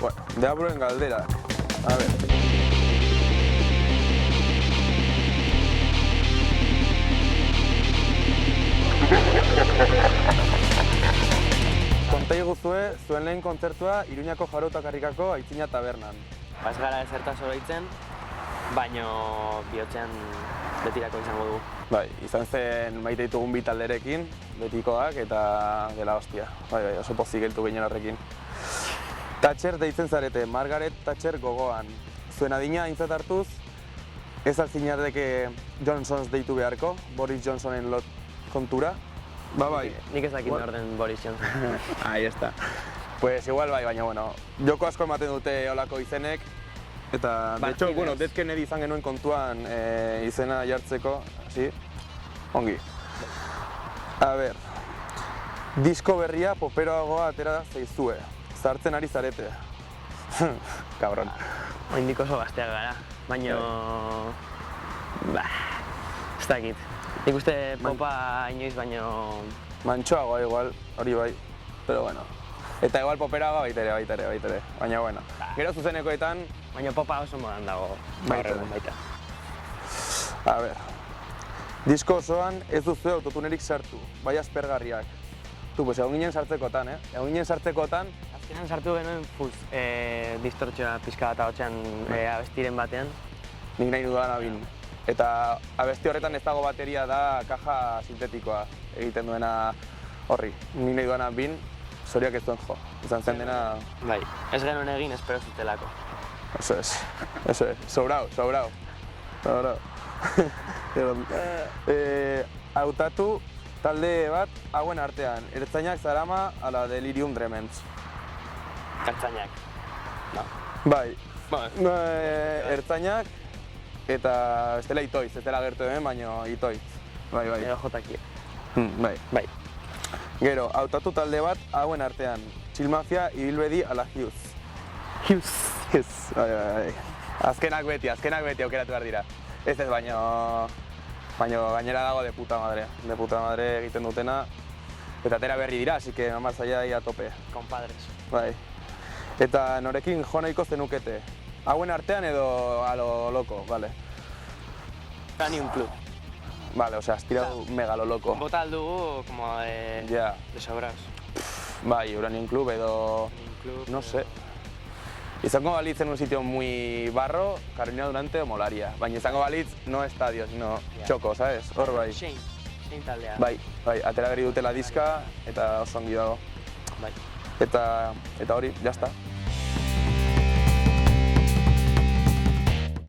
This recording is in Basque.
Bueno, Deaburen galderak. A ver. Konta iguzue, zuen lehen kontzertua Iruñako Jarota Karrikako Aitzina tabernan. Ez gara ezertaz oroitzen, baino bihotzean betirako izango dugu. Bai, izan zen maite ditugun bi talderekin, betikoak eta dela hostia. Bai, oso pozik geltu ginen horrekin. Thatcher deitzen zarete, Margaret Thatcher gogoan. Zuen adina aintzat hartuz, ez altzinateke Johnsons deitu beharko, Boris Johnsonen lot kontura. Ba bai. Nik ez dakit orden Boris Johnson. Ahí está. Pues igual bai, baina bueno, joko asko ematen dute olako izenek. Eta, de hecho, bueno, Dead Kennedy izan genuen kontuan izena jartzeko, hasi, ongi. A ver, disko berria poperoagoa atera zaizue, zartzen ari zarete. Cabron. Oraindik oso gazteak gara, baino... ez dakit. Nik uste popa inoiz baino... Mantxoagoa igual, hori bai, pero bueno. Eta igual poperagoa baitere, baina bueno. Gero zuzenekoetan... Baina popa oso modan dago. Baita. A ver, disko osoan ez duzu autotunerik sartu, bai aspergarriak. Pues egon ginen sartzekotan, Egon ginen sartzekotan... Azkenan sartu genuen distortzioa pixka bat ahotsean abestiren batean. Nik nahi dudan abin. Eta abesti horretan ez dago bateria da kaja sintetikoa egiten duena horri. Nik nahi dudan abin, zoriak ez duen jo. Izan zen dena... Bai, ez genuen egin espero zutelako. Eso es. Sobrao. Hautatu talde bat hauen artean, Ertzainak Zarama ala Delirium Tremens. Ertzainak. No. Bai, Ertzainak eta ez dela itoiz, ez dela gertu hemen, baina itoiz. Bai. Edo jotakia. Bai. Gero, hautatu talde bat hauen artean, Chill Mafia, Ibilbedi ala Hughes. Bai. Azkenak beti aukeratu behar dira. Ez baino gainera dago de puta madre egiten dutena. Eta atera berri dira, así que mamar zaila a tope. Compadres. Bai. Eta norekin jo nahiko zenukete? Hauen artean edo a lo loco, vale. Uranium Club. Vale, o sea, has tirado mega lo loco. Bota aldugu, como de sobraos. Bai, Uranium Club edo... no sé. Izango balitz en un sitio muy barro, Carolina Durante o molaria. Baina izango balitz no estadio, sino txoko, ¿sabes? Hor bai. Shane taldea. Bai, atera berri dutela diska eta oso ongi dago. Bai. Eta hori, jazta.